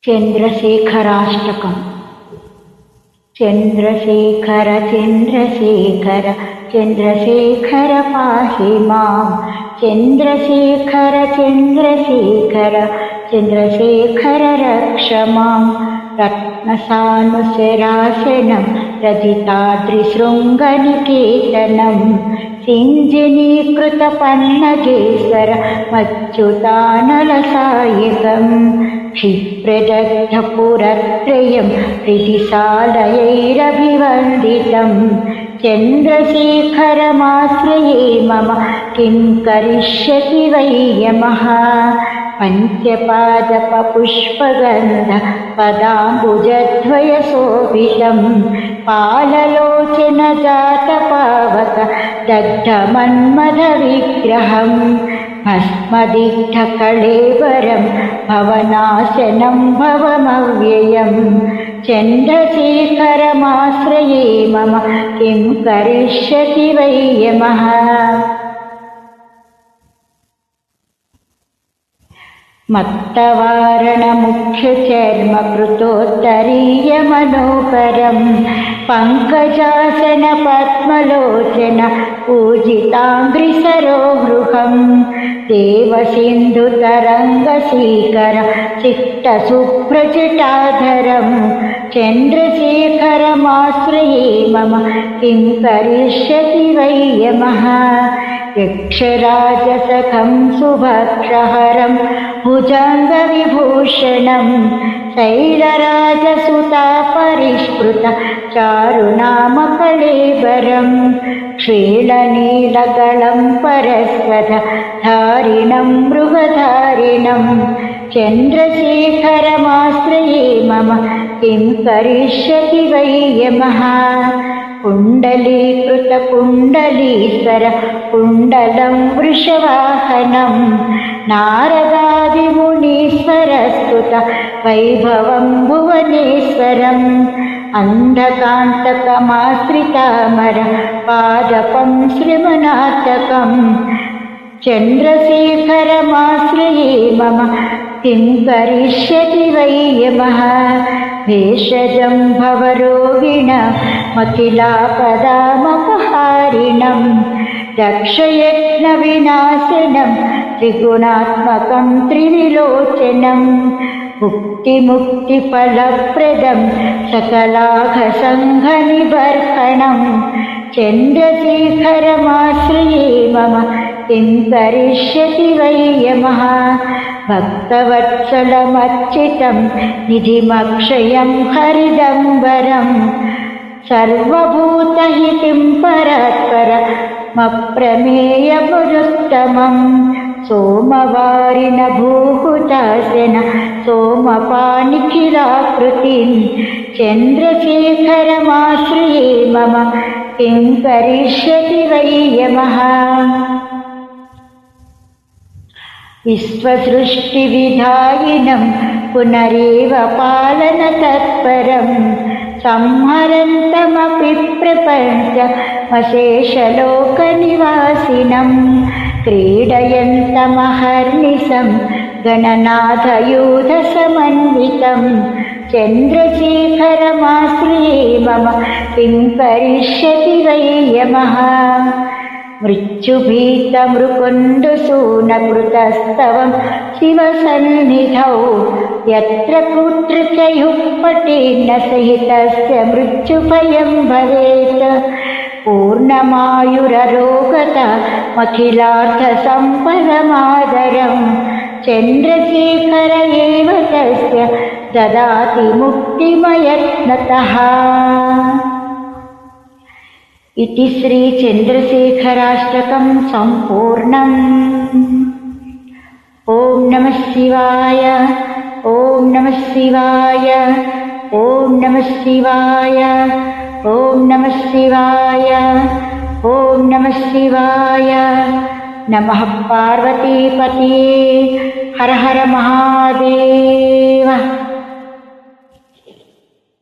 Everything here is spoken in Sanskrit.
చంద్రశేఖరాష్టకం. చంద్రశేఖర చంద్రశేఖర చంద్రశేఖర పాహి మాం. చంద్రశేఖర చంద్రశేఖర చంద్రశేఖర రక్ష మాం. రత్నసానుశరాసనం రజితాద్రిశృంగనికేతనం సింజనీకృతపన్నగేశ్వర మచ్యుతానలసాయకం. క్షిప్రదగ్ధపురత్రయం ప్रीतिशालयैरभिवन्दितं. चन्द्रशेखरमाश्रये मम किं करिष्यति वै यमः. पञ्चपादपपुष्पगन्ध पदाम्बुजद्वयशोभितं पाललोचनजातपावक दग्धमन्मथविग्रहं. भस्मदिग्धकळेबरं भवनाशनं भवमव्ययं. चन्द्रशेखरमाश्रये मम किं करिष्यति वै यमः. मत्तवारणमुख्यचर्मकृतोत्तरीयमनोहरं पङ्कजासन पद्मलोचन पूजिताङ्घ्रिसरोगृहं. देवसिन्धुतरङ्गशीकर चित्तशुभ्रजटाधरं. चन्द्रशेखरमाश्रये मम किं करिष्यति वै यमः. यक्षराजसखं सुभक्षहरं भुजङ्गविभूषणं शैलराजसुतापरिष्कृत चारुनामकळेबरं. क्षीणनीलगलं परस्वध धारिणं मृगधारिणं. चन्द्रशेखरमाश्रये मम किं करिष्यति वै यमः. कुण्डलीकृतकुण्डलीश्वर कुण्डलं वृषवाहनं. नारदादिमुनीश्वरस्तुत वैभवं भुवनेश्वरम्. अन्धकान्तकमाश्रितामर पादपं श्रीमनाथकं. चन्द्रशेखरमाश्रये मम किं करिष्यति वै यमः. भेषजं भवरोगिणमखिलापदामपहारिणं. दक्षयज्ञविनाशनं त्रिगुणात्मकं त्रिविलोचनं. मुक्तिमुक्तिफलप्रदं सकलाघसङ्घनिबर्हणं. चन्द्रशेखरमाश्रये मम किं करिष्यति वै यमः. भक्तवत्सलमर्चितं निधिमक्षयं हरिदम्बरं. सर्वभूतहितं परात्परमप्रमेयमुरुत्तमं. सोमवारिणभूहुतासन सोमपानिखिलाकृतिं. चन्द्रशेखरमाश्रये मम किं करिष्यति वै यमः. विश्वसृष्टिविधायिनं पुनरेव पालनतत्परं. संहरन्तमपि प्रपञ्चमशेषलोकनिवासिनं. क्रीडयन्तमहर्निशं गणनाथयूथसमन्वितं. चन्द्रशेखरमाश्रये मम किं करिष्यति वै यमः. मृत्युभीतमृकुण्डसूनकृतस्तवं शिवसन्निधौ. यत्र पुत्रचयुः पटेन्न सहितस्य मृत्युभयं भवेत्. पूर्णमायुररोगतामखिलार्थसम्पदमादरं. चन्द्रशेखर एव तस्य ददाति मुक्तिमयत्नतः. इति श्री चन्द्रशेखराष्टकं सम्पूर्णम्. ॐ नमः शिवाय. ॐ नमः शिवाय. ॐ नमः शिवाय. ॐ नमः शिवाय. ॐ नमः शिवाय. नमः पार्वतीपतये. हर हर महादेव.